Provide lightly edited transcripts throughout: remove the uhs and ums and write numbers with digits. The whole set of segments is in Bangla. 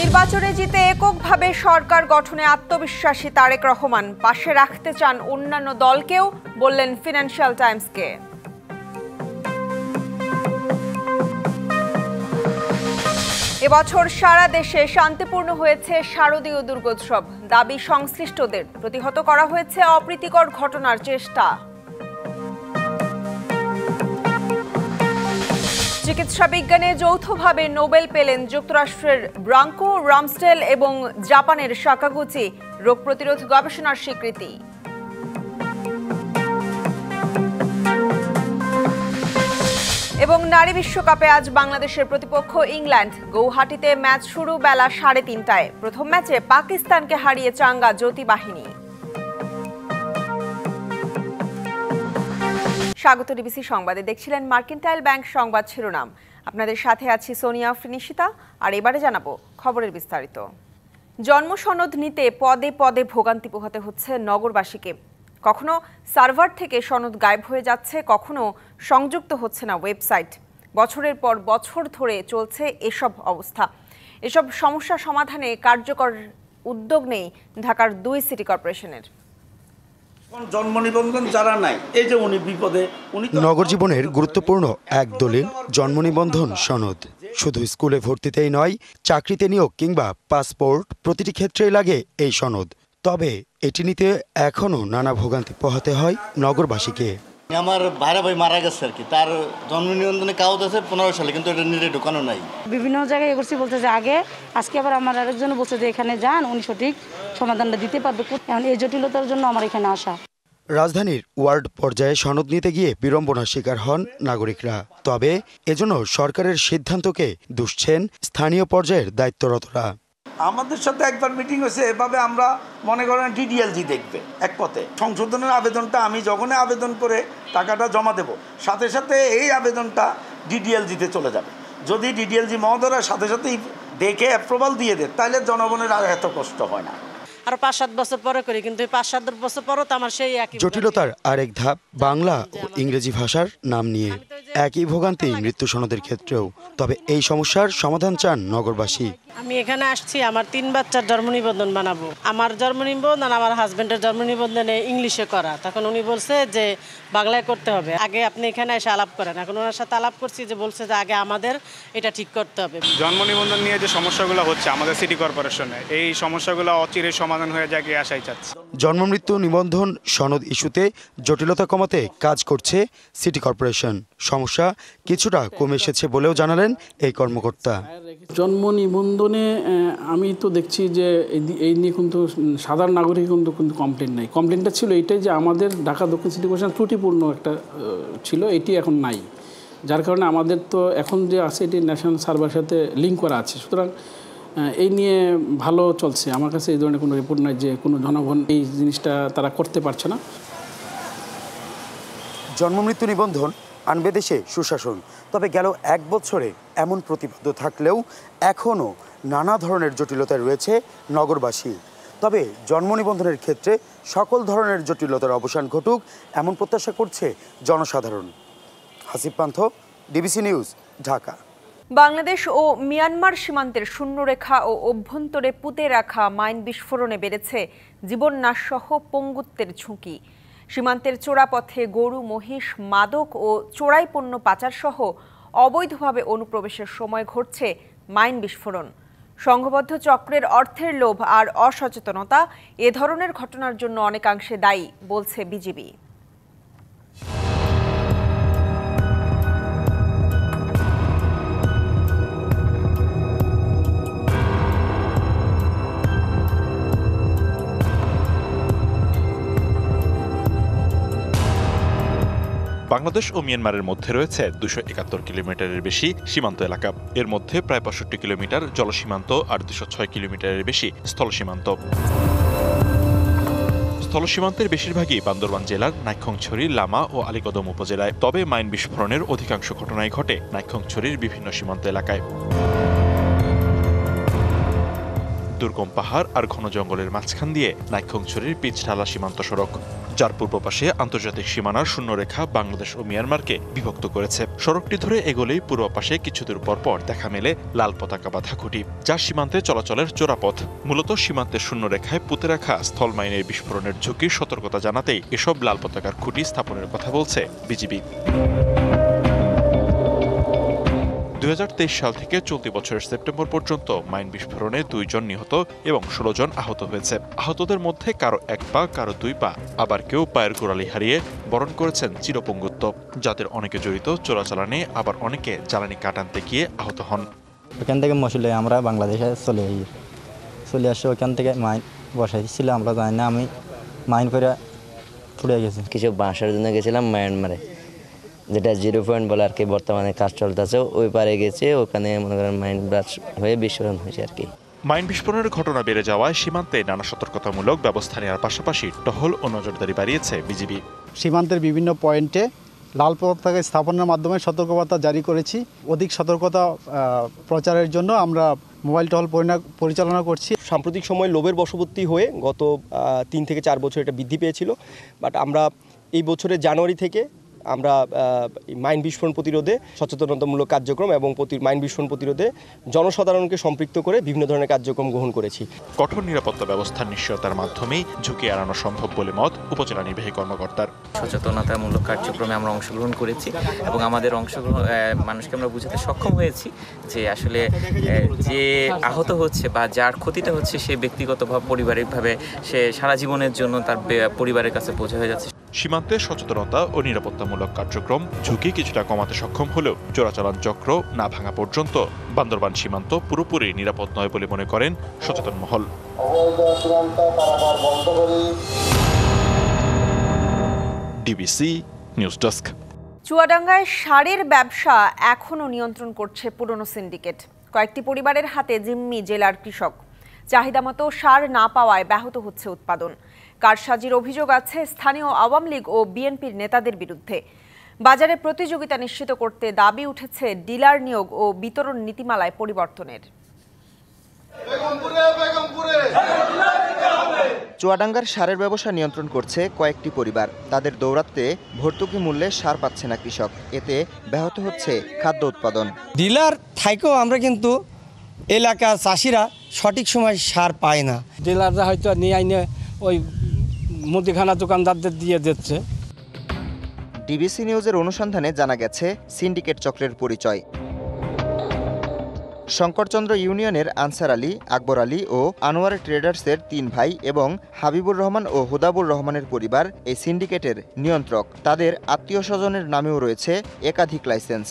নির্বাচনে জিতে এককভাবে সরকার গঠনে আত্মবিশ্বাসী তারেক রহমান, পাশে রাখতে চান অন্যান্য দলকেও, বললেন ফিনান্সিয়াল টাইমসকে। এবছর সারা দেশে শান্তিপূর্ণ হয়েছে শারদীয় দুর্গোৎসব, দাবি সংশ্লিষ্টদের। প্রতিহত করা হয়েছে অপ্রীতিকর ঘটনার চেষ্টা। চিকিৎসা বিজ্ঞানে যৌথভাবে নোবেল পেলেন যুক্তরাষ্ট্রের ব্রাঙ্কো রামস্টেল এবং জাপানের সাকাগুচি, রোগ প্রতিরোধ গবেষণার স্বীকৃতি। এবং নারী বিশ্বকাপে আজ বাংলাদেশের প্রতিপক্ষ ইংল্যান্ড। গৌহাটিতে ম্যাচ শুরু বেলা 3:30টায়। প্রথম ম্যাচে পাকিস্তানকে হারিয়ে চাঙ্গা জ্যোতি বাহিনী। স্বাগত ডিবিসি সংবাদে। দেখছিলেন মার্কেন্টাইল ব্যাংক সংবাদ শিরোনাম। আপনাদের সাথে আছি সোনিয়া ফিনিশিতা। আর এবারে জানাবো খবরের বিস্তারিত। জন্ম সনদ নিতে পদে পদে ভোগান্তি পোহাতে হচ্ছে নগরবাসীকে। কখনো সার্ভার থেকে সনদ গায়েব হয়ে যাচ্ছে, কখনো সংযুক্ত হচ্ছে না ওয়েবসাইট। বছরের পর বছর ধরে চলছে এসব অবস্থা। এসব সমস্যা সমাধানে কার্যকর উদ্যোগ নেই ঢাকার 2 সিটি কর্পোরেশনের। জন্ম নিবন্ধন যারা নাই, এই যে উনি বিপদে। নগর জীবনের গুরুত্বপূর্ণ এক দলিল জন্ম নিবন্ধন সনদ। শুধু স্কুলে ভর্তিতেই নয়, চাকরিতে নিয়োগ কিংবা পাসপোর্ট, প্রতিটি ক্ষেত্রেই লাগে এই সনদ। তবে এটি নিতে এখনো নানা ভোগান্তি পোহাতে হয় নগরবাসীকে। আমার ভাইরা ভাই মারা গেছে আর কি, তার জন্ম নিবন্ধনে কাগজ আছে 15 সালে, কিন্তু এটা নিজে ঢোকানো নাই। বিভিন্ন জায়গায় করছি, বলতে যে আগে, আজকে আবার আমার আরেকজন বলছে যে এখানে যান, উনি সঠিক সমাধানটা দিতে পারবে। এখন এই জটিলতার জন্য আমার এখানে আসা। রাজধানীর ওয়ার্ড পর্যায়ে সনদ নিতে গিয়ে বিড়ম্বনার শিকার হন নাগরিকরা। তবে এজন্য সরকারের সিদ্ধান্তকে দুষছেন স্থানীয় পর্যায়ের দায়িত্বরতরা। আমাদের সাথে একবার মিটিং হয়েছে, এভাবে আমরা মনে করেন ডিডিএলজি দেখবে এক পথে সংশোধনের আবেদনটা। আমি যখনই আবেদন করে টাকাটা জমা দেব, সাথে সাথে এই আবেদনটা ডিডিএলজিতে চলে যাবে। যদি ডিডিএলজি মহোদয়রা সাথে সাথেই দেখে অ্যাপ্রুভাল দিয়ে দেয়, তাহলে জনগণের আর এত কষ্ট হয় না। আর 5-7 বছর পরে করি, কিন্তু 5-7 বছর পরও তো আমার সেই একই জটিলতার আরেক ধাপ বাংলা ও ইংরেজি ভাষার নাম নিয়ে। একই ভোগান্তি মৃত্যু সনদের ক্ষেত্রেও। তবে এই সমস্যার সমাধান চান নগরবাসী। আমি এখানে আসছি আমার 3 বাচ্চার জন্ম নিবন্ধন বানাবো। আমার জন্ম নিবন্ধন আমার হাজবেন্ডের জন্ম নিবন্ধনে ইংলিশে করা। তখন উনি বলছে যে বাংলায় করতে হবে, আগে আপনি এখানে এসে আলাপ করেন। এখন ওনার সাথে আলাপ করছি, যে বলছে যে আগে আমাদের এটা ঠিক করতে হবে। জন্ম নিবন্ধন নিয়ে যে সমস্যাগুলো হচ্ছে আমাদের সিটি কর্পোরেশনে, এই সমস্যাগুলো অচিরে সমাধান হয়ে যায় আশাই চাচ্ছি। জন্ম মৃত্যু নিবন্ধন সনদ ইস্যুতে জটিলতা কমাতে কাজ করছে সিটি কর্পোরেশন। সমস্যা কিছুটা কমে এসেছে বলেও জানালেন এই কর্মকর্তা। জন্ম নিবন্ধনে আমি তো দেখছি যে এই নিয়ে কিন্তু সাধারণ নাগরিক কিন্তু কমপ্লেন নাই। কমপ্লেনটা ছিল এইটাই যে আমাদের ঢাকা দক্ষিণ সিটি কর্পোরেশন ত্রুটিপূর্ণ একটা ছিল, এটি এখন নাই। যার কারণে আমাদের তো এখন যে আছে এটি ন্যাশনাল সার্ভারের সাথে লিঙ্ক করা আছে। সুতরাং এই নিয়ে ভালো চলছে। আমার কাছে এই ধরনের কোনো রিপোর্ট নাই যে কোনো জনগণ এই জিনিসটা তারা করতে পারছে না। জন্ম মৃত্যু নিবন্ধন আনবে দেশে সুশাসন। তবে গেল 1 বছরে এমন প্রতিপাদ্য থাকলেও এখনও নানা ধরনের জটিলতায় রয়েছে নগরবাসী। তবে জন্ম নিবন্ধনের ক্ষেত্রে সকল ধরনের জটিলতার অবসান ঘটুক, এমন প্রত্যাশা করছে জনসাধারণ। হাসিব পান্থ, ডিবিসি নিউজ, ঢাকা। বাংলাদেশ ও মিয়ানমার সীমান্তের শূন্যরেখা ও অভ্যন্তরে পুঁতে রাখা মাইন বিস্ফোরণে বেড়েছে জীবন নাশসহ পঙ্গুত্বের ঝুঁকি। সীমান্তের চোরাপথে গরু, মহিষ, মাদক ও চোরাই পণ্য পাচারসহ অবৈধভাবে অনুপ্রবেশের সময় ঘটছে মাইন বিস্ফোরণ। সংঘবদ্ধ চক্রের অর্থের লোভ আর অসচেতনতা এ ধরনের ঘটনার জন্য অনেকাংশে দায়ী, বলছে বিজিবি। বাংলাদেশ ও মিয়ানমারের মধ্যে রয়েছে 271 কিলোমিটারের বেশি সীমান্ত এলাকা। এর মধ্যে প্রায় 65 কিলোমিটার জলসীমান্ত আর 206 কিলোমিটারের বেশি স্থলসীমান্ত। স্থলসীমান্তের বেশিরভাগই বান্দরবান জেলার নাইক্ষ্যংছড়ি, লামা ও আলীকদম উপজেলায়। তবে মাইন বিস্ফোরণের অধিকাংশ ঘটনাই ঘটে নাইক্ষ্যংছড়ির বিভিন্ন সীমান্ত এলাকায়। দুর্গম পাহাড় আর ঘন জঙ্গলের মাঝখান দিয়ে নাইক্ষ্যংছড়ির পিচঢালা সীমান্ত সড়ক, যার পূর্ব পাশে আন্তর্জাতিক সীমানার শূন্যরেখা বাংলাদেশ ও মিয়ানমারকে বিভক্ত করেছে। সড়কটি ধরে এগোলেই পূর্ব পাশে কিছু দূর পর দেখা মেলে লাল পতাকা বাঁধা খুঁটি, যা সীমান্তে চলাচলের চোরাপথ। মূলত সীমান্তের শূন্যরেখায় পুঁতে রাখা স্থল মাইনের বিস্ফোরণের ঝুঁকির সতর্কতা জানাতেই এসব লাল পতাকার খুঁটি স্থাপনের কথা বলছে বিজিবি। 2023 সাল থেকে চলতি বছরের সেপ্টেম্বর পর্যন্ত মাইন বিস্ফোরণে 2 জন নিহত এবং 16 জন আহত হয়েছে। আহতদের মধ্যে কারো 1 পা, কারো 2 পা, আবার কেউ পায়ের গোড়ালি হারিয়ে বরণ করেছেন চিরপঙ্গুত্ব, যাদের অনেকে জড়িত চোরাচালানে, আবার অনেকে জ্বালানি কাঠ আনতে গিয়ে আহত হন। ওখান থেকে মসুলে আমরা বাংলাদেশে চলে আসে, ওখান থেকে মাইন বসাইছিল, আমরা জানি না, আমি মাইন করে পুড়ে গেছি। কিছু বাসার জন্য গেছিলাম মায়ানমারে, যেটা 0 পয়েন্ট বলে আর কি বর্তমানে কাজ চলতেছে, ওই পারে গেছে, ওখানে মনে করেন মাইন ব্লাস্ট হয়ে বিস্ফোরণ হয়েছে আর কি। মাইন বিস্ফোরণের ঘটনা বেড়ে যাওয়ায় সীমান্তে নানা সতর্কতামূলক ব্যবস্থা নেওয়ার পাশাপাশি টহল ও নজরদারি বাড়িয়েছে বিজিবি। সীমান্তের বিভিন্ন পয়েন্টে লাল পতাকা স্থাপনের মাধ্যমে সতর্কবার্তা জারি করেছি। অধিক সতর্কতা প্রচারের জন্য আমরা মোবাইল টহল পরিচালনা করছি। সাম্প্রতিক সময় লোভের বশবর্তী হয়ে গত 3 থেকে 4 বছর এটা বৃদ্ধি পেয়েছিল, বাট আমরা এই বছরের জানুয়ারি থেকে আমরা মাইন বিস্ফোরণ প্রতিরোধে সচেতনতামূলক কার্যক্রম এবং মাইন বিস্ফোরণ প্রতিরোধে জনসাধারণকে সম্পৃক্ত করে বিভিন্ন ধরনের কার্যক্রম গ্রহণ করেছি। কঠোর নিরাপত্তা ব্যবস্থার নিশ্চয়তার মাধ্যমেই ঝুঁকি এড়ানো সম্ভব বলে মত উপজেলা নির্বাহী কর্মকর্তার। সচেতনতামূলক কার্যক্রমে আমরা অংশগ্রহণ করেছি এবং আমাদের অংশগ্রহণ মানুষকে আমরা বোঝাতে সক্ষম হয়েছি যে আসলে যে আহত হচ্ছে বা যার ক্ষতিটা হচ্ছে সে ব্যক্তিগতভাবে পারিবারিকভাবে সে সারা জীবনের জন্য তার পরিবারের কাছে বোঝা হয়ে যাচ্ছে। সীমান্তে সচেতনতা ও নিরাপত্তামূলক কার্যক্রম ঝুঁকি কিছুটা কমাতে সক্ষম হলেও চোরাচালান চক্র না ভাঙা পর্যন্ত বান্দরবান সীমান্ত পুরোপুরি নিরাপদ নয় বলে মনে করেন সচেতন মহল। DBC news desk. চুয়াডাঙ্গায় সারের ব্যবসা এখনও নিয়ন্ত্রণ করছে পুরনো সিন্ডিকেট। কয়েকটি পরিবারের হাতে জিম্মি জেলার কৃষক। চাহিদামতো সার না পাওয়ায় ব্যাহত হচ্ছে উৎপাদন। কারসাজির অভিযোগ আছে স্থানীয় আওয়ামী লীগ ও বিএনপির নেতাদের বিরুদ্ধে। বাজারে প্রতিযোগিতা নিশ্চিত করতে দাবি উঠেছে ডিলার নিয়োগ ও বিতরণ নীতিমালায় পরিবর্তনের। চুয়াডাঙ্গার সারের ব্যবসা নিয়ন্ত্রণ করছে কয়েকটি পরিবার। তাদের দৌরাত্মে ভর্তুকি মূল্যে সার পাচ্ছে না কৃষক, এতে ব্যাহত হচ্ছে খাদ্য উৎপাদন। ডিলার থাকেও আমরা কিন্তু এলাকার চাষিরা সঠিক সময় সার পায় না। ডিলাররা হয়তো নিয়ে আইনে ওই মুদিখানা দোকানদারদের দিয়ে দিচ্ছে। ডিবিসি নিউজের অনুসন্ধানে জানা গেছে সিন্ডিকেট চক্রের পরিচয়। শঙ্করচন্দ্র ইউনিয়নের আনসার আলী, আকবর আলী ও আনোয়ার ট্রেডার্সের 3 ভাই এবং হাবিবুর রহমান ও হুদাবুর রহমানের পরিবার এই সিন্ডিকেটের নিয়ন্ত্রক। তাদের আত্মীয় স্বজনের নামেও রয়েছে একাধিক লাইসেন্স।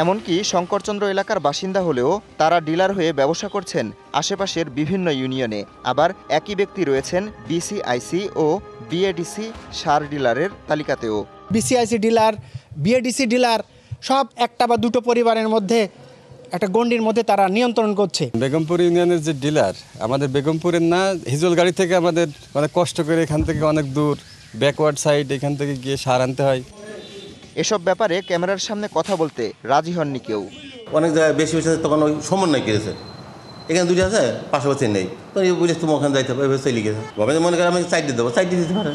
এমনকি শঙ্করচন্দ্র এলাকার বাসিন্দা হলেও তারা ডিলার হয়ে ব্যবসা করছেন আশেপাশের বিভিন্ন ইউনিয়নে। আবার একই ব্যক্তি রয়েছেন বিসিআইসি ও বিএডিসি সার ডিলারের তালিকাতেও। বিসিআইসি ডিলার, বিএডিসি ডিলার সব একটা বা দুটো পরিবারের মধ্যে একটা গণ্ডির মধ্যে তারা নিয়ন্ত্রণ করছে। বেগমপুর ইউনিয়নের যে ডিলার, আমাদের বেগমপুরের না, হিজলগাড়ি থেকে আমাদের মানে কষ্ট করে এখান থেকে অনেক দূর ব্যাকওয়ার্ড সাইড, এখান থেকে গিয়ে সার আনতে হয়। এসব ব্যাপারে ক্যামেরার সামনে কথা বলতে রাজি হননি কেউ। অনেক জায়গায় বেশি বেশি তখন ওই সমন্বয় করেছে, এখানে দুটো আছে পাশাপাশি নেই, তো বুঝে তুমি ওখানে যাইতে হবে, চলে গেছে গভর্নমেন্ট মনে করে আমি সাইড দিয়ে দেবো, সাইড দিয়ে দিতে পারে।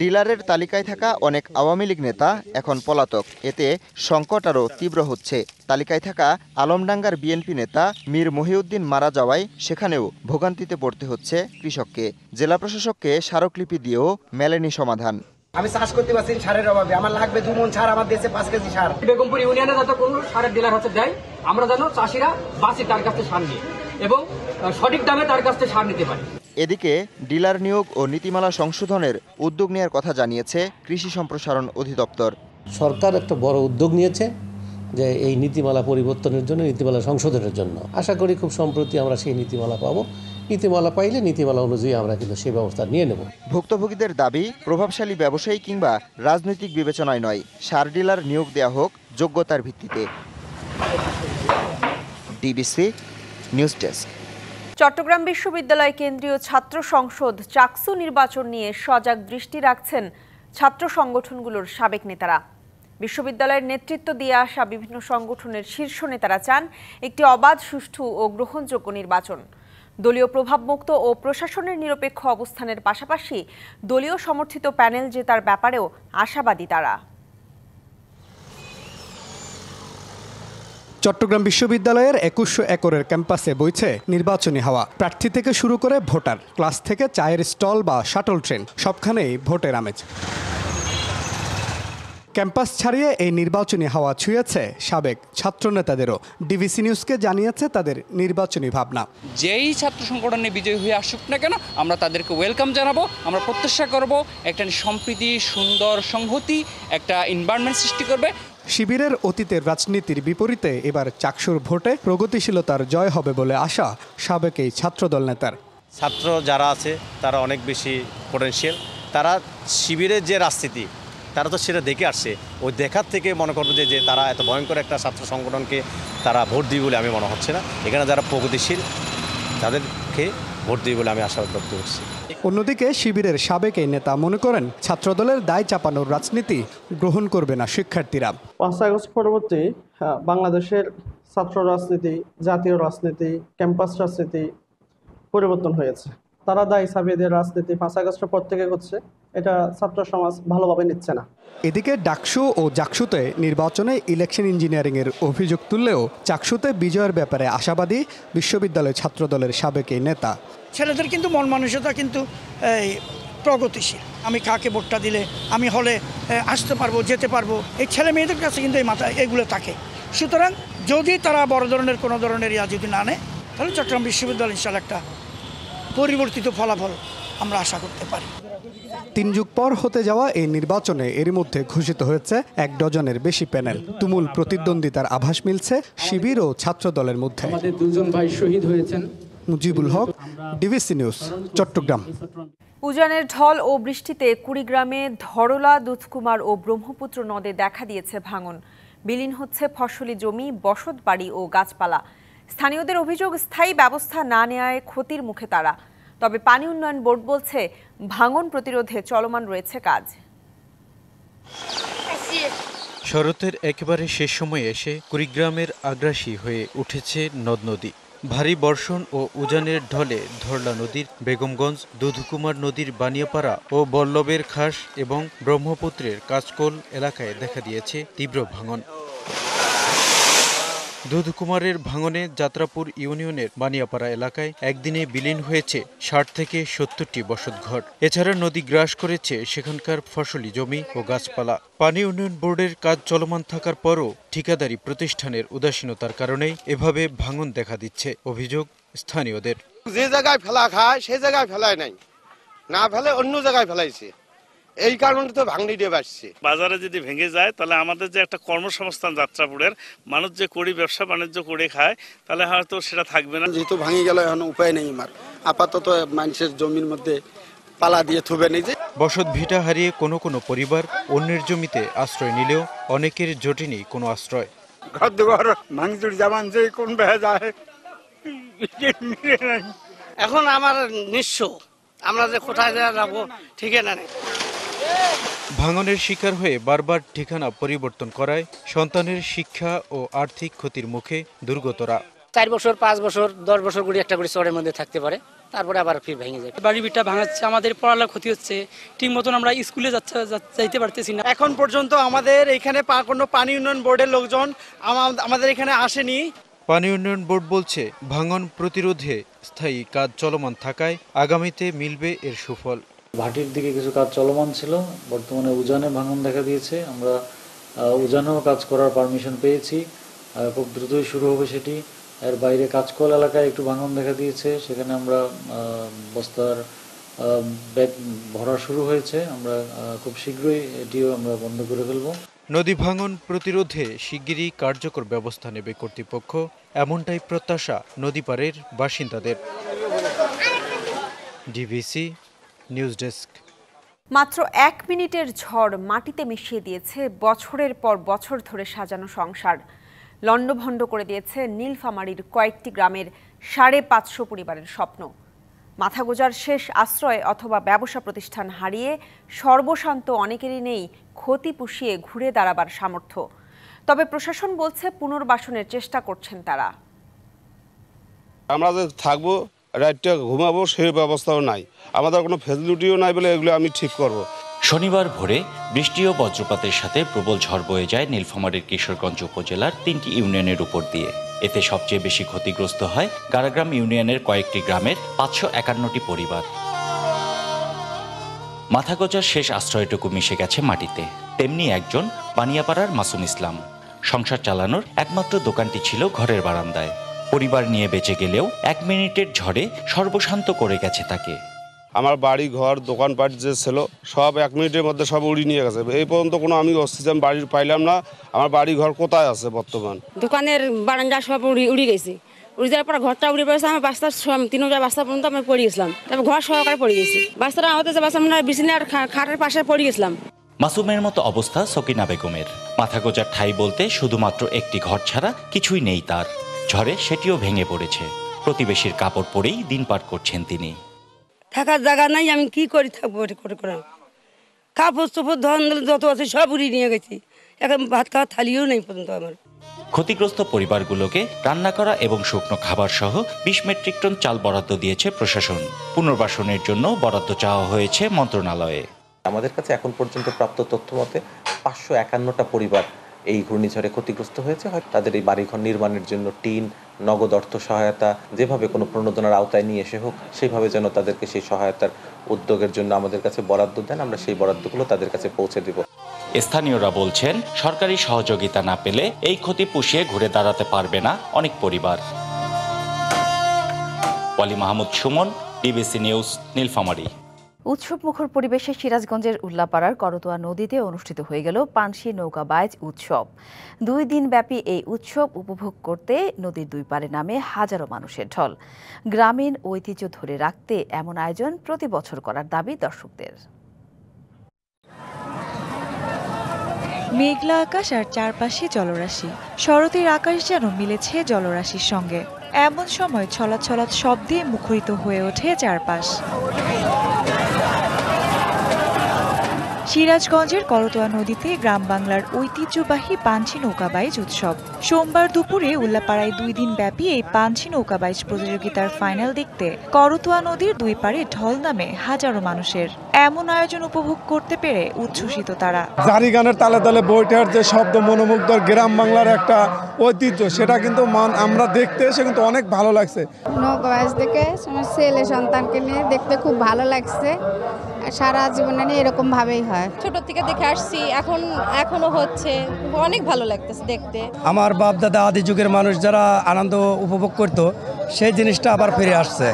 ডিলারের তালিকায় থাকা অনেক আওয়ামী লীগ নেতা এখন পলাতক, এতে সংকট আরও তীব্র হচ্ছে। তালিকায় থাকা আলমডাঙ্গার বিএনপি নেতা মীর মহিউদ্দিন মারা যাওয়ায় সেখানেও ভোগান্তিতে পড়তে হচ্ছে কৃষককে। জেলা প্রশাসককে স্মারকলিপি দিয়েও মেলেনি সমাধান। আমি চাষ করতে পারছি সারের অভাবে, আমার লাগবে 2 মণ সার, আমার দেশে 5 কেজি সার। বেগমপুর ইউনিয়নে যত কোন সারের ডিলার হচ্ছে দেয়, আমরা যেন চাষিরা বাঁচি তার কাছে সার নিয়ে এবং সঠিক দামে তার কাছে সার নিতে পারি। এদিকে ডিলার নিয়োগ ও নীতিমালা সংশোধনের উদ্যোগ নেওয়ার কথা জানিয়েছে কৃষি সম্প্রসারণ অধিদপ্তর। সরকার একটা বড় উদ্যোগ নিয়েছে যে এই নীতিমালা পরিবর্তনের জন্য, নীতিমালা সংশোধনের জন্য। আশা করি খুব সম্প্রতি আমরা সেই নীতিমালা পাবো। নীতিমালা পাইলে নীতিমালা অনুযায়ী আমরা কিন্তু সেই ব্যবস্থা নিয়ে নেব। ভুক্তভোগীদের দাবি প্রভাবশালী ব্যবসায়ী কিংবা রাজনৈতিক বিবেচনায় নয়, সার ডিলার নিয়োগ দেওয়া হোক যোগ্যতার ভিত্তিতে। DBC news desk. চট্টগ্রাম বিশ্ববিদ্যালয় কেন্দ্রীয় ছাত্র সংসদ চাকসু নির্বাচন নিয়ে সজাগ দৃষ্টি রাখছেন ছাত্র সংগঠনগুলোর সাবেক নেতারা। বিশ্ববিদ্যালয়ের নেতৃত্ব দিয়ে আসা বিভিন্ন সংগঠনের শীর্ষ নেতারা চান একটি অবাধ, সুষ্ঠু ও গ্রহণযোগ্য নির্বাচন। দলীয় প্রভাবমুক্ত ও প্রশাসনের নিরপেক্ষ অবস্থানের পাশাপাশি দলীয় সমর্থিত প্যানেল জেতার ব্যাপারেও আশাবাদী তারা। চট্টগ্রাম বিশ্ববিদ্যালয়ের 2100 একরের ক্যাম্পাসে বইছে নির্বাচনী হাওয়া। প্রার্থী থেকে শুরু করে ভোটার, ক্লাস থেকে চায়ের স্টল বা শাটল ট্রেন, সবখানেই ভোটের আমেজ। ক্যাম্পাস ছাড়িয়ে এই নির্বাচনী হাওয়া ছুঁয়েছে সাবেক ছাত্রনেতাদেরও। ডিবিসি নিউজকে জানিয়েছে তাদের নির্বাচনী ভাবনা। যেই ছাত্র সংগঠনে বিজয়ী হয়ে আসুক না কেন, আমরা তাদেরকে ওয়েলকাম জানাবো। আমরা প্রত্যাশা করব একটা সম্প্রীতি, সুন্দর সংহতি, একটা এনভায়রনমেন্ট সৃষ্টি করবে। শিবিরের অতীতের রাজনীতির বিপরীতে এবার চাকসুর ভোটে প্রগতিশীলতার জয় হবে বলে আশা সাবেক এই ছাত্রদল নেতার। ছাত্র যারা আছে তারা অনেক বেশি পোটেনশিয়াল। তারা শিবিরের যে রাজনীতি তারা তো সেটা দেখে আসছে, ওই দেখার থেকে মনে করবো যে তারা এত ভয়ঙ্কর একটা ছাত্র সংগঠনকে তারা ভোট দিবে বলে আমি মনে হচ্ছে না। এখানে যারা প্রগতিশীল তাদেরকে ভোট দিবে বলে আমি আশা ব্যক্ত করছি। অন্যদিকে শিবিরের সাবেক এই নেতা মনে করেন ছাত্রদলের দায় চাপানোর রাজনীতি গ্রহণ করবে না শিক্ষার্থীরা। 5 আগস্ট পরবর্তী বাংলাদেশের ছাত্র রাজনীতি, জাতীয় রাজনীতি, ক্যাম্পাস রাজনীতি পরিবর্তন হয়েছে। তারা দায় চাপিয়ে দিয়ে রাজনীতি 5 আগস্টের পর থেকে করছে, এটা ছাত্র সমাজ ভালোভাবে নিচ্ছে না। এদিকে ডাকসু ও জাকসুতে নির্বাচনে ইলেকশন ইঞ্জিনিয়ারিংয়ের অভিযোগ তুললেও চাকসুতে বিজয়ের ব্যাপারে আশাবাদী বিশ্ববিদ্যালয় ছাত্রদলের সাবেক এই নেতা। ছেলেদের কিন্তু মন মানসিকতা কিন্তু প্রগতিশীল। আমি কাকে ভোটটা দিলে আমি হলে আসতে পারবো, যেতে পারবো, এই ছেলে মেয়েদের কাছে কিন্তু এই মাথায় এগুলো থাকে। সুতরাং যদি তারা বড় ধরনের কোনো ধরনের যদি না নেয়, তাহলে চট্টগ্রাম বিশ্ববিদ্যালয় ইনশাআল্লাহ একটা পরিবর্তিত ফলাফল আমরা আশা করতে পারি। 3 যুগ পর হতে যাওয়া এই নির্বাচনে এর মধ্যে ঘোষিত হয়েছে 1 ডজনের বেশি প্যানেল। তুমুল প্রতিদ্বন্দ্বিতার আভাস মিলছে শিবির ও ছাত্র দলের মধ্যে। আমাদের 2জন ভাই শহীদ হয়েছেন। Mujibul Haque, DBC news, Chittagong. উজানের ঢল ও বৃষ্টিতে কুড়িগ্রামে ধরলা, দুধকুমার ও ব্রহ্মপুত্র নদে দেখা দিয়েছে ভাঙন। বিলীন হচ্ছে ফসলি জমি, বসতবাড়ি ও গাছপালা। স্থানীয়দের অভিযোগ, স্থায়ী ব্যবস্থা না নেওয়ায় ক্ষতির মুখে তারা। তবে পানি উন্নয়ন বোর্ড বলছে ভাঙন প্রতিরোধে চলমান রয়েছে কাজ। শরতের একেবারে শেষ সময়ে এসে কুড়িগ্রামের আগ্রাসী হয়ে উঠেছে নদ নদী। ভারী বর্ষণ ও উজানের ঢলে ধরলা নদীর বেগমগঞ্জ, দুধকুমার নদীর বানিয়াপাড়া ও বল্লভের খাস এবং ব্রহ্মপুত্রের কাজকোল এলাকায় দেখা দিয়েছে তীব্র ভাঙন। দুধকুমারের ভাঙনে যাত্রাপুর ইউনিয়নের বানিয়াপাড়া এলাকায় একদিনে বিলীন হয়েছে 60 থেকে 70টি বসতঘর। এছাড়া নদী গ্রাস করেছে সেখানকার ফসলি জমি ও গাছপালা। পানি উন্নয়ন বোর্ডের কাজ চলমান থাকার পরও ঠিকাদারি প্রতিষ্ঠানের উদাসীনতার কারণেই এভাবে ভাঙন দেখা দিচ্ছে, অভিযোগ স্থানীয়দের। যে জায়গায় ফেলা খায় সে জায়গায় ফেলায় নাই, না ফেলে অন্য জায়গায় ফেলাইছে, এই কারণে তো ভাঙনি দিয়ে বাড়ছে। বাজারে যদি ভেঙে যায় তাহলে আমাদের যে একটা কর্মসংস্থান যাত্রাপুরের মানুষ যে করি ব্যবসা বাণিজ্য করে খায়, তাহলে হয়তো সেটা থাকবে না। যেহেতু ভাঙে গেল এখন উপায় নেই, আমার আপাতত মানুষের জমির মধ্যে পালা দিয়ে থুবে নেই। যে বসত ভিটা হারিয়ে কোনো কোনো পরিবার অন্যের জমিতে আশ্রয় নিলেও অনেকের জোটেনি কোনো আশ্রয়। ঘর ভাঙচুর জামান যে কোন বেহে যায়, এখন আমার নিঃস্ব, আমরা যে কোথায় যাবো ঠিকানা নেই। ভাঙনের শিকার হয়ে বারবার ঠিকানা পরিবর্তন করায় সন্তানের শিক্ষা ও আর্থিক ক্ষতির মুখে দুর্গতরা। 4 বছর 5 বছর 10 বছর করে একটা করে চরের মধ্যে থাকতে পারে, তারপরে আবার ফির ভেঙে যায়। বাড়ি ভিটা ভাঙাচ্ছে, আমাদের পড়ালেখার ক্ষতি হচ্ছে, ঠিক মতন আমরা স্কুলে যাইতে পারতেছি না। এখন পর্যন্ত আমাদের এখানে কোনো পানি উন্নয়ন বোর্ডের লোকজন আমাদের এখানে আসেনি। পানি উন্নয়ন বোর্ড বলছে ভাঙন প্রতিরোধে স্থায়ী কাজ চলমান থাকায় আগামীতে মিলবে এর সুফল। ভাটির দিকে কিছু কাজ চলমান ছিল, বর্তমানে উজানে ভাঙন দেখা দিয়েছে। আমরা উজানেও কাজ করার পারমিশন পেয়েছি, খুব দ্রুতই শুরু হবে সেটি। এর বাইরে কাজকল এলাকায় একটু ভাঙন দেখা দিয়েছে, সেখানে আমরা বস্তার ব্যাগ ভরা শুরু হয়েছে। আমরা খুব শীঘ্রই এটিও আমরা বন্ধ করে ফেলব। নদী ভাঙন প্রতিরোধে শিগগিরই কার্যকর ব্যবস্থা নেবে কর্তৃপক্ষ, এমনটাই প্রত্যাশা নদীপাড়ের বাসিন্দাদের। DBC news desk. মাত্র 1 মিনিটের ঝড় মাটিতে মিশিয়ে দিয়েছে বছরের পর বছর ধরে সাজানো সংসার। লণ্ডভণ্ড করে দিয়েছে নীলফামারীর কয়েকটি গ্রামের 550 পরিবারের স্বপ্ন। মাথা গোঁজার শেষ আশ্রয় অথবা ব্যবসা প্রতিষ্ঠান হারিয়ে সর্বশান্ত অনেকেরই নেই ক্ষতি পুষিয়ে ঘুরে দাঁড়াবার সামর্থ্য। তবে প্রশাসন বলছে পুনর্বাসনের চেষ্টা করছেন তারা। আমরা যে থাকবো, রাতটা ঘুমাবো সেই ব্যবস্থাও নাই, আমাদের কোনো ফেসিলিটিও নাই বলে এগুলো আমি ঠিক করব। শনিবার ভোরে বৃষ্টি ও বজ্রপাতের সাথে প্রবল ঝড় বয়ে যায় নীলফামারীর কিশোরগঞ্জ উপজেলার ৩টি ইউনিয়নের উপর দিয়ে। এতে সবচেয়ে বেশি ক্ষতিগ্রস্ত হয় গারাগ্রাম ইউনিয়নের কয়েকটি গ্রামের ৫৫১টি পরিবার। মাথা গোঁজার শেষ আশ্রয়টুকু মিশে গেছে মাটিতে। তেমনি একজন বানিয়াপাড়ার মাসুম ইসলাম। সংসার চালানোর একমাত্র দোকানটি ছিল ঘরের বারান্দায়। পরিবার নিয়ে বেঁচে গেলেও ১ মিনিটের ঝড়ে সর্বশান্ত করে গেছে তাকে। আমার বাড়ি ঘর দোকানপাট যে ছিল সব ১ মিনিটের মধ্যে সব উড়িয়ে নিয়ে গেছে। এই পর্যন্ত কোনো আমি অক্সিজেন বাড়ির পাইলাম না। আমার বাড়ি ঘর কোথায় আছে বর্তমান? দোকানের বারান্দা সব উড়ে গেছে। উড়ে যাওয়ার পর ঘরটা উড়ে পড়েছে। আমার বাচ্চার ৩টা বাচ্চা পর্যন্ত আমি পড়ে গেছিলাম। তারপর ঘর সহকারে পড়ে গেছি। বাচ্চারা আমাদের যে বাচ্চা আমরা বিছানার খাটের পাশে পড়ে গেছিলাম। মাসুমের মতো অবস্থা সকিনা বেগমের। মাথা গোঁজার ঠাঁই বলতে শুধুমাত্র একটি ঘর ছাড়া কিছুই নেই তার। ঝড়ে সেটিও ভেঙে পড়েছে। প্রতিবেশীর কাপড় পরেই দিন পার করছেন তিনি। থাকার জায়গা নাই, আমি কি করি থাকবো? কাপড় চোপড় ধন যত আছে সব উড়িয়ে নিয়ে গেছি। এখন ভাত খাওয়ার থালিও নেই পর্যন্ত আমার। ক্ষতিগ্রস্ত পরিবারগুলোকে রান্না করা এবং শুকনো খাবার সহ ২০ মেট্রিক টন চাল বরাদ্দ দিয়েছে প্রশাসন। পুনর্বাসনের জন্য বরাদ্দ চাওয়া হয়েছে মন্ত্রণালয়ে। আমাদের কাছে এখন পর্যন্ত প্রাপ্ত তথ্য মতে ৫৫১টা পরিবার এই ঘূর্ণিঝড়ে ক্ষতিগ্রস্ত হয়েছে। হয় তাদের এই বাড়িঘর নির্মাণের জন্য টিন, নগদ অর্থ সহায়তা যেভাবে কোনো প্রণোদনার আওতায় নিয়ে এসে হোক সেইভাবে যেন তাদেরকে সেই সহায়তার উদ্যোগের জন্য আমাদের কাছে বরাদ্দ দেন। আমরা সেই বরাদ্দগুলো তাদের কাছে পৌঁছে দেব। স্থানীয়রা বলছেন সরকারি সহযোগিতা না পেলে এই ক্ষতি পুষিয়ে ঘুরে দাঁড়াতে পারবে না অনেক পরিবার। ওয়ালি মাহমুদ সুমন, ডিবিসি নিউজ, নীলফামারী। উৎসবমুখর পরিবেশে সিরাজগঞ্জের উল্লাপাড়ার করতোয়া নদীতে অনুষ্ঠিত হয়ে গেল পানশি নৌকাবাইজ উৎসব। 2 দিনব্যাপী এই উৎসব উপভোগ করতে নদীর দুই পারে নামে হাজারো মানুষের ঢল। গ্রামীণ ঐতিহ্য ধরে রাখতে এমন আয়োজন প্রতি বছর করার দাবি দর্শকদের। মেঘলা আকাশ আর চারপাশে জলরাশি। শরতের আকাশ যেন মিলেছে জলরাশির সঙ্গে। এমন সময় ছলাৎ ছলাৎ শব্দে মুখরিত হয়ে ওঠে চারপাশ। সিরাজগঞ্জের করতোয়া নদীতে গ্রাম বাংলার ঐতিহ্যবাহী পানশি নৌকাবাইজ উৎসব। সোমবার দুপুরে উল্লাপাড়ায় 2 দিন ব্যাপী এই পানশি নৌকাবাইজ প্রতিযোগিতার ফাইনাল দেখতে করতোয়া নদীর দুই পারে ঢল নামে হাজারো মানুষের। এমন আয়োজন উপভোগ করতে পেরে উচ্ছ্বসিত তারা। জারি গানের তালে তালে বইটার যে শব্দ মনোমুগ্ধর গ্রাম বাংলার একটা ঐতিহ্য, সেটা কিন্তু আমরা দেখতে এসে কিন্তু অনেক ভালো লাগছে। নৌকাবাইজ দেখে আমার ছেলে সন্তানকে নিয়ে দেখতে খুব ভালো লাগছে। সারা জীবনে নিয়ে এরকম ভাবেই হয়। ছোট থেকে দেখে আসছি, এখনো হচ্ছে, অনেক ভালো লাগতেছে দেখতে। আমার বাপ দাদা আদি যুগের মানুষ যারা আনন্দ উপভোগ করত, সেই জিনিসটা আবার ফিরে আসছে।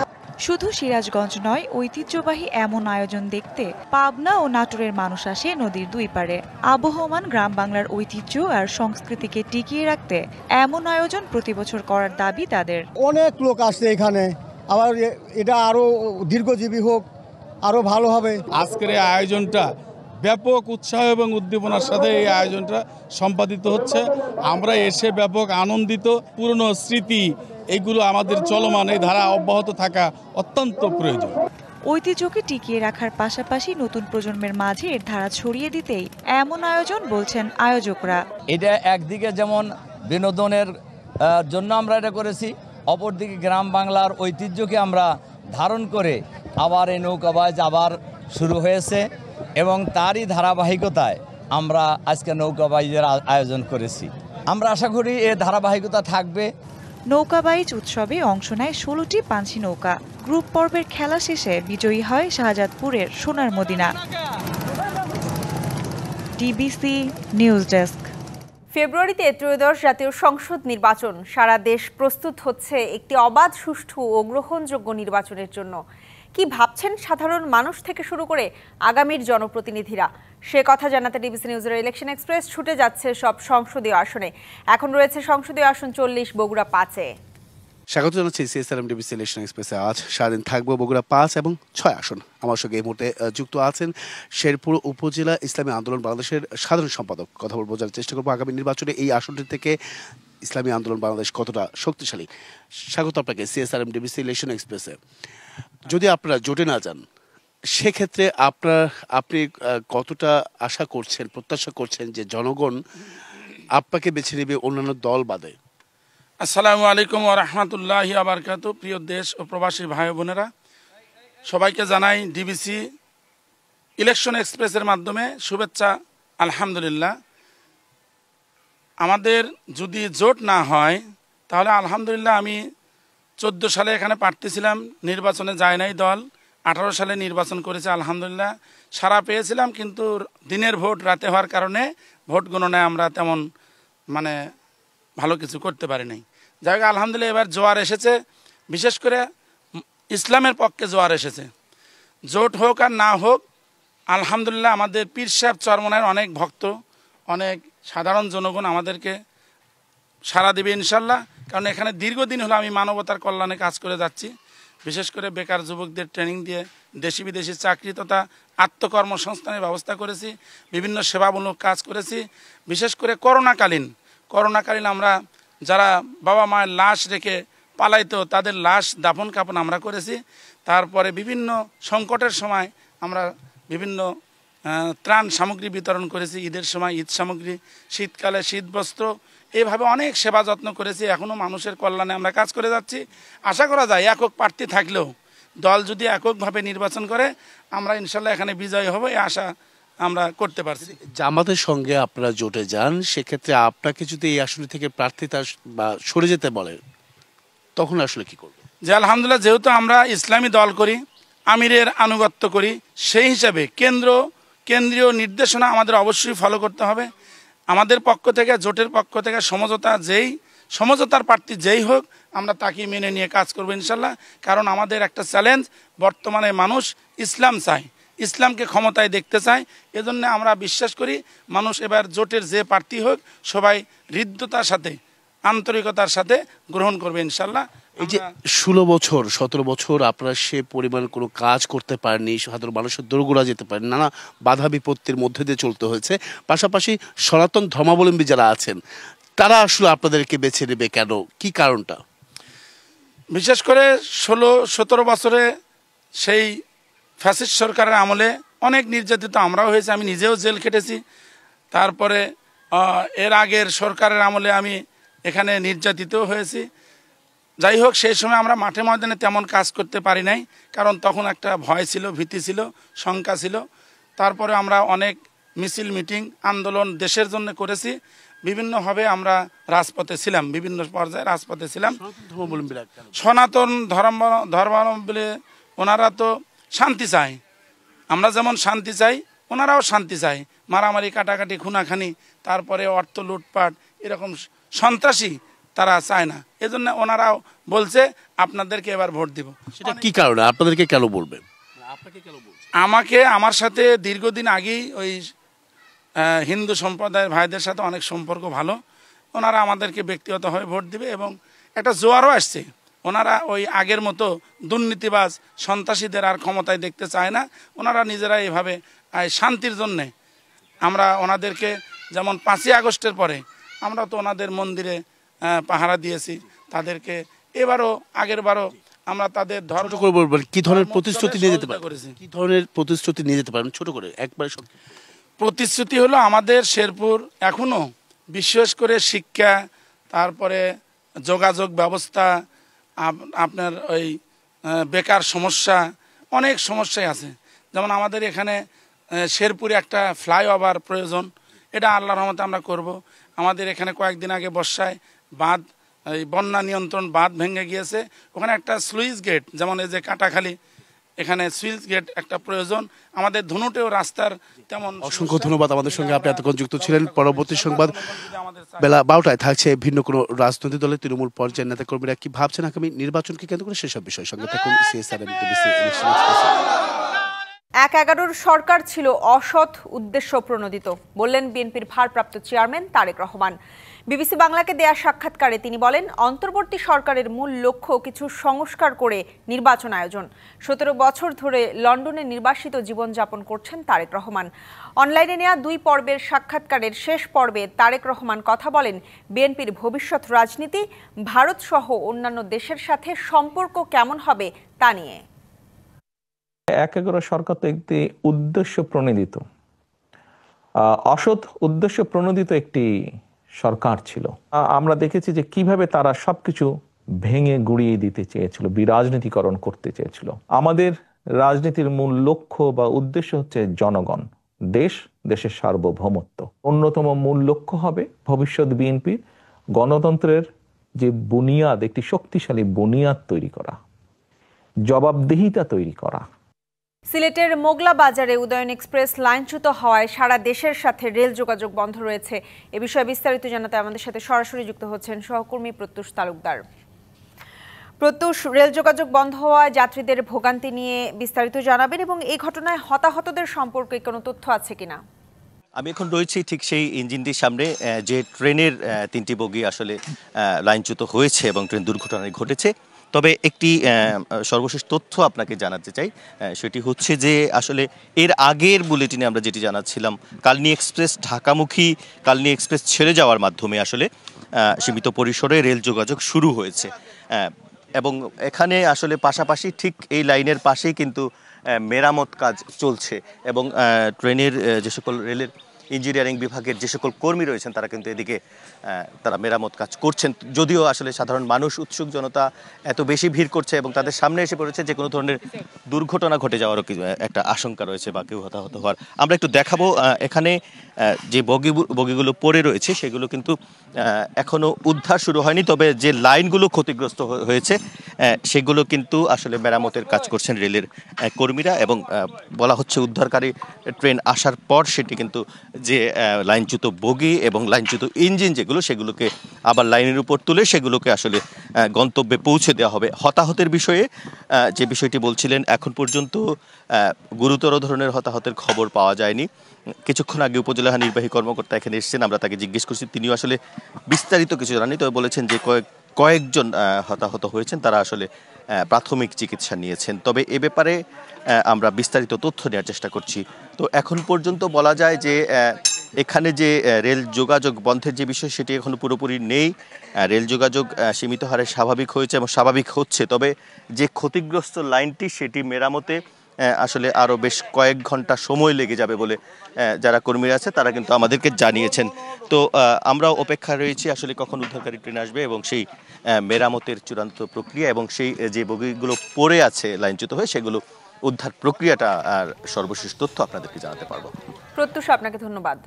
শুধু সিরাজগঞ্জ নয়, ঐতিহ্যবাহী এমন আয়োজন দেখতে পাবনা ও নাটোরের মানুষ আসে নদীর দুই পারে। আবহমান গ্রাম বাংলার ঐতিহ্য আর সংস্কৃতিকে টিকিয়ে রাখতে এমন আয়োজন প্রতি বছর করার দাবি তাদের। অনেক লোক আসছে এখানে, আবার এটা আরো দীর্ঘজীবী হোক, আরো ভালো হবে। আজকের এই আয়োজনটা ব্যাপক উৎসাহ এবং উদ্দীপনার সাথে এই আয়োজনটা সম্পাদিত হচ্ছে। আমরা এসে ব্যাপক আনন্দিত। পুরনো স্মৃতি এইগুলো আমাদের চলমান, এই ধারা অব্যাহত থাকা অত্যন্ত প্রয়োজন। ঐতিহ্যকে টিকিয়ে রাখার পাশাপাশি নতুন প্রজন্মের মাঝে এর ধারা ছড়িয়ে দিতেই এমন আয়োজন বলছেন আয়োজকরা। এটা একদিকে যেমন বিনোদনের জন্য আমরা এটা করেছি, অপরদিকে গ্রাম বাংলার ঐতিহ্যকে আমরা ধারণ করে আবার এই নৌকাবাজ আবার শুরু হয়েছে এবং তারই ধারাবাহিকতায় আমরা আজকে নৌকাবাইজের আয়োজন করেছি। আমরা আশা করি এ ধারাবাহিকতা থাকবে। নৌকাবাইজ উৎসবে অংশ নেয় 16টি পানশি নৌকা। গ্রুপ পর্বের খেলা শেষে বিজয়ী হয় শাহজাদপুরের সোনার মদিনা। DBC news desk. ফেব্রুয়ারিতে ত্রয়োদশ জাতীয় সংসদ নির্বাচন। সারা দেশ প্রস্তুত হচ্ছে একটি অবাধ, সুষ্ঠু ও গ্রহণযোগ্য নির্বাচনের জন্য। কি ভাবছেন সাধারণ মানুষ থেকে শুরু করে আগামীর জনপ্রতিনিধিরা? সে কথা জানাতে ডিবিসি নিউজের ইলেকশন এক্সপ্রেস ছুটে যাচ্ছে সব সংসদীয় আসনে। এখন রয়েছে সংসদীয় আসন 40, বগুড়া 5-এ। স্বাগত জানাচ্ছি সিএসআরএম ডিবিসি ইলেকশন এক্সপ্রেসে। আজ সারাদিন থাকবো বগুড়া 5 এবং 6 আসন। আমার সঙ্গে এই মুহূর্তে যুক্ত আছেন শেরপুর উপজেলা ইসলামী আন্দোলন বাংলাদেশের সাধারণ সম্পাদক। কথা বলবো, জানার চেষ্টা করবো আগামী নির্বাচনে এই আসনটি থেকে ইসলামী আন্দোলন বাংলাদেশ কতটা শক্তিশালী। স্বাগত আপনাকে CSRM ডিবিসি ইলেকশন এক্সপ্রেসে। যদি আপনারা জোটে না যান সেক্ষেত্রে আপনি কতটা আশা করছেন, প্রত্যাশা করছেন যে জনগণ আপনাকে বেছে নেবে অন্যান্য দল বাদে? আসসালামু আলাইকুম ওয়া রাহমাতুল্লাহি ওয়া বারাকাতুহু। প্রিয় দেশ ও প্রবাসী ভাই বোনেরা, সবাইকে জানাই ডিবিসি ইলেকশন এক্সপ্রেসের মাধ্যমে শুভেচ্ছা। আলহামদুলিল্লাহ, আমাদের যদি জোট না হয় তাহলে আলহামদুলিল্লাহ, আমি 14 সালে এখানে প্রার্থী ছিলাম, নির্বাচনে যায় নাই দল। 18 সালে নির্বাচন করেছে, আলহামদুলিল্লাহ সারা পেয়েছিলাম, কিন্তু দিনের ভোট রাতে হওয়ার কারণে ভোট গণনায় আমরা তেমন ভালো কিছু করতে পারি নাই। যাই হোক, আলহামদুলিল্লাহ এবার জোয়ার এসেছে, বিশেষ করে ইসলামের পক্ষে জোয়ার এসেছে। জোট হোক আর না হোক, আলহামদুলিল্লাহ আমাদের পীর সাহেব চরমনায়ের অনেক ভক্ত, অনেক সাধারণ জনগণ আমাদেরকে সাড়া দেবে ইনশাল্লাহ। কারণ এখানে দীর্ঘদিন হলো আমি মানবতার কল্যাণে কাজ করে যাচ্ছি। বিশেষ করে বেকার যুবকদের ট্রেনিং দিয়ে দেশি বিদেশি চাকরি তথা আত্মকর্মসংস্থানের ব্যবস্থা করেছি, বিভিন্ন সেবামূলক কাজ করেছি। বিশেষ করে করোনাকালীন আমরা যারা বাবা মায়ের লাশ রেখে পালাইতো তাদের লাশ দাফন কাফন আমরা করেছি। তারপরে বিভিন্ন সংকটের সময় আমরা বিভিন্ন ত্রাণ সামগ্রী বিতরণ করেছি, ঈদের সময় ঈদ সামগ্রী, শীতকালে শীত বস্ত্র, এইভাবে অনেক সেবা যত্ন করেছি। এখনও মানুষের কল্যাণে আমরা কাজ করে যাচ্ছি। আশা করা যায় একক প্রার্থী থাকলেও দল যদি এককভাবে নির্বাচন করে আমরা ইনশাল্লাহ এখানে বিজয়ী হব, এই আশা আমরা করতে পারছি। জামাতের সঙ্গে আপনারা জোটে যান, সেক্ষেত্রে আপনাকে যদি এই আসন থেকে প্রার্থিতা বা সরে যেতে বলে তখন আসলে কি করবে? যে আলহামদুলিল্লাহ, যেহেতু আমরা ইসলামী দল করি, আমিরের আনুগত্য করি, সেই হিসাবে কেন্দ্রীয় নির্দেশনা আমাদের অবশ্যই ফলো করতে হবে। আমাদের পক্ষ থেকে, জোটের পক্ষ থেকে সমঝোতার প্রার্থী যেই হোক আমরা তাকে মেনে নিয়ে কাজ করবো ইনশাল্লাহ। কারণ আমাদের একটা চ্যালেঞ্জ, বর্তমানে মানুষ ইসলাম চায়, ইসলামকে ক্ষমতায় দেখতে চায়। এজন্য আমরা বিশ্বাস করি মানুষ এবার জোটের যে প্রার্থী হোক সবাই হৃদ্যতার সাথে, আন্তরিকতার সাথে গ্রহণ করবে ইনশাল্লাহ। এই যে 16 বছর 17 বছর আপনারা সে পরিমাণ কোনো কাজ করতে পারেননি, সাধারণ মানুষের দোরগোড়া যেতে পারেন, নানা বাধা বিপত্তির মধ্যে দিয়ে চলতে হয়েছে। পাশাপাশি সনাতন ধর্মাবলম্বী যারা আছেন তারা আসলে আপনাদেরকে বেছে নেবে কেন, কি কারণটা? বিশেষ করে 16-17 বছরে সেই ফ্যাসিস্ট সরকারের আমলে অনেক নির্যাতিত আমরাও হয়েছি, আমি নিজেও জেল খেটেছি। তারপরে এর আগের সরকারের আমলে আমি এখানে নির্যাতিতও হয়েছি। যাই হোক, সেই সময় আমরা মাঠে ময়দানে তেমন কাজ করতে পারি নাই, কারণ তখন একটা ভয় ছিল, ভীতি ছিল, শঙ্কা ছিল। তারপরে আমরা অনেক মিছিল, মিটিং, আন্দোলন দেশের জন্য করেছি। বিভিন্নভাবে আমরা রাজপথে ছিলাম, বিভিন্ন পর্যায়ে রাজপথে ছিলাম। সনাতন ধর্মাবলম্বী ওনারা তো শান্তি চায়, আমরা যেমন শান্তি চাই ওনারাও শান্তি চায়। মারামারি, কাটাকাটি, খুনাখানি, তারপরে অর্থ লুটপাট, এরকম সন্ত্রাসী তারা চায় না। এজন্য ওনারাও বলছে আপনাদেরকে এবার ভোট দিব। সেটা কি কারণে আপনাদেরকে কেন বলবেন? আমার সাথে দীর্ঘদিন আগেই ওই হিন্দু সম্প্রদায়ের ভাইদের সাথে অনেক সম্পর্ক ভালো, ওনারা আমাদেরকে ব্যক্তিগতভাবে ভোট দিবে এবং একটা জোয়ারও আসছে। ওনারা ওই আগের মতো দুর্নীতিবাজ সন্ত্রাসীদের আর ক্ষমতায় দেখতে চায় না। ওনারা নিজেরা এইভাবে শান্তির জন্যে, আমরা ওনাদেরকে যেমন 5ই আগস্টের পরে আমরা তো ওনাদের মন্দিরে পাহারা দিয়েছি, তাদেরকে এবারও আগের বারও আমরা তাদের ধর্ম কি ধরনের প্রতিশ্রুতি নিয়ে যেতে পারেন, কি ধরনের প্রতিশ্রুতি নিয়ে যেতে পারেন ছোট করে একবারে? প্রতিশ্রুতি হলো আমাদের শেরপুর এখনও বিশেষ করে শিক্ষা, তারপরে যোগাযোগ ব্যবস্থা, আপনার ওই বেকার সমস্যা, অনেক সমস্যাই আছে। যেমন আমাদের এখানে শেরপুরে একটা ফ্লাইওভার প্রয়োজন, এটা আল্লাহর রহমতে আমরা করব। আমাদের এখানে কয়েকদিন আগে বর্ষায় বাঁধ, এই বন্যা নিয়ন্ত্রণ বাঁধ ভেঙে গিয়েছে, ওখানে একটা স্লুইস গেট, যেমন এই যে কাটাখালী, এখানে সুইচ গেট একটা প্রয়োজন। আমাদের ধনুটেও রাস্তার তেমন। অসংখ্য ধন্যবাদ আমাদের সঙ্গে আপনি এতক্ষণ যুক্ত ছিলেন। পরবর্তী সংবাদ বেলা 12টায় থাকছে ভিন্ন কোনো রাজনৈতিক দলের তৃণমূল পর্যায়ের নেতা কর্মীরা কি ভাবছেন আগামী নির্বাচনকে কেন্দ্র করে সেসব বিষয়ের সঙ্গে থাকুন CSRM ডিবিসি ইলেকশন এক্সপ্রেস। ১/১১ সরকার ছিল অসৎ উদ্দেশ্য প্রণোদিত বললেন বিএনপির ভারপ্রাপ্ত চেয়ারম্যান তারেক রহমান। বিবিসি বাংলাকে দেয়া সাক্ষাৎকারে তিনি বলেন, অন্তর্বর্তী সরকারের মূল লক্ষ্য কিছু সংস্কার করে নির্বাচন আয়োজন। ১৭ বছর ধরে লন্ডনে নির্বাসিত জীবনযাপন করছেন তারেক রহমান। অনলাইনে নেওয়া ২ পর্বের সাক্ষাৎকারের শেষ পর্বে তারেক রহমান কথা বলেন বিএনপির ভবিষ্যৎ রাজনীতি, ভারত সহ অন্যান্য দেশের সাথে সম্পর্ক কেমন হবে তা নিয়ে। ১/১১ সরকার তো একটি উদ্দেশ্য প্রণোদিত, অসৎ উদ্দেশ্য প্রণোদিত একটি সরকার ছিল। আমরা দেখেছি যে কিভাবে তারা সবকিছু ভেঙে গুড়িয়ে দিতে চেয়েছিল, বিরাজনীতিকরণ করতে চেয়েছিল। আমাদের রাজনীতির মূল লক্ষ্য বা উদ্দেশ্য হচ্ছে জনগণ, দেশ, দেশের সার্বভৌমত্ব। অন্যতম মূল লক্ষ্য হবে ভবিষ্যৎ বিএনপি গণতন্ত্রের যে বুনিয়াদ, একটি শক্তিশালী বুনিয়াদ তৈরি করা, জবাবদিহিতা তৈরি করা। সিলেটের মোগলা বাজারে উদয়ন এক্সপ্রেস লাইনচ্যুত হওয়ায় সারা দেশের সাথে রেল যোগাযোগ বন্ধ রয়েছে। এ বিষয়ে বিস্তারিত জানাতে আমাদের সাথে সরাসরি যুক্ত হচ্ছেন সহকর্মী প্রত্যুষ তালুকদার। প্রত্যুষ, রেল যোগাযোগ বন্ধ হওয়ায় যাত্রীদের ভোগান্তি নিয়ে বিস্তারিত জানাবেন এবং এই ঘটনায় হতাহতদের সম্পর্কে কোনো তথ্য আছে কিনা? আমি এখন রয়েছি ঠিক সেই ইঞ্জিনটির সামনে যে ট্রেনের 3টি বগি আসলে লাইনচ্যুত হয়েছে এবং ট্রেন দুর্ঘটনায় ঘটেছে। তবে একটি সর্বশেষ তথ্য আপনাকে জানাতে চাই, সেটি হচ্ছে যে আসলে এর আগের বুলেটিনে আমরা যেটি জানাচ্ছিলাম, কালনী এক্সপ্রেস ঢাকামুখী কালনী এক্সপ্রেস ছেড়ে যাওয়ার মাধ্যমে আসলে সীমিত পরিসরে রেল যোগাযোগ শুরু হয়েছে এবং এখানে আসলে পাশাপাশি ঠিক এই লাইনের পাশেই কিন্তু মেরামত কাজ চলছে এবং ট্রেনের যে সকল রেলের ইঞ্জিনিয়ারিং বিভাগের যে সকল কর্মী রয়েছেন তারা কিন্তু এদিকে তারা মেরামত কাজ করছেন। যদিও আসলে সাধারণ মানুষ, উৎসুক জনতা এত বেশি ভিড় করছে এবং তাদের সামনে এসে পড়েছে যে কোনো ধরনের দুর্ঘটনা ঘটে যাওয়ারও একটা আশঙ্কা রয়েছে বা কেউ হতাহত হওয়ার। আমরা একটু দেখাবো এখানে যে বগিগুলো পড়ে রয়েছে সেগুলো কিন্তু এখনও উদ্ধার শুরু হয়নি, তবে যে লাইনগুলো ক্ষতিগ্রস্ত হয়েছে সেগুলো কিন্তু আসলে মেরামতের কাজ করছেন রেলের কর্মীরা এবং বলা হচ্ছে উদ্ধারকারী ট্রেন আসার পর সেটি কিন্তু যে লাইনচ্যুত বগি এবং লাইনচ্যুত ইঞ্জিন যেগুলো সেগুলোকে আবার লাইনের উপর তুলে সেগুলোকে আসলে গন্তব্যে পৌঁছে দেওয়া হবে। হতাহতের বিষয়ে যে বিষয়টি বলছিলেন, এখন পর্যন্ত গুরুতর ধরনের হতাহতের খবর পাওয়া যায়নি। কিছুক্ষণ আগে উপজেলা নির্বাহী কর্মকর্তা এখানে এসেছেন, আমরা তাকে জিজ্ঞেস করছি, তিনিও আসলে বিস্তারিত কিছু জানাননি, তবে বলেছেন যে কয়েকজন হতাহত হয়েছেন, তারা আসলে প্রাথমিক চিকিৎসা নিয়েছেন। তবে এ ব্যাপারে আমরা বিস্তারিত তথ্য নেওয়ার চেষ্টা করছি। তো এখন পর্যন্ত বলা যায় যে এখানে যে রেল যোগাযোগ বন্ধের যে বিষয় সেটি এখনো পুরোপুরি নেই। রেল যোগাযোগ সীমিত হারে স্বাভাবিক হয়েছে এবং স্বাভাবিক হচ্ছে, তবে যে ক্ষতিগ্রস্ত লাইনটি সেটি মেরামতে আসলে আরও বেশ কয়েক ঘন্টা সময় লেগে যাবে বলে যারা কর্মীরা আছে তারা কিন্তু আমাদেরকে জানিয়েছেন। তো আমরাও অপেক্ষায় রয়েছি আসলে কখন উদ্ধারকারী ট্রেন আসবে এবং সেই মেরামতের চূড়ান্ত প্রক্রিয়া এবং সেই যে বগিগুলো পড়ে আছে লাইনচ্যুত হয়ে সেগুলো উদ্ধার প্রক্রিয়াটা আর সর্বশেষ তথ্য আপনাদেরকে জানাতে পারবো। প্রত্যুষ, আপনাকে ধন্যবাদ।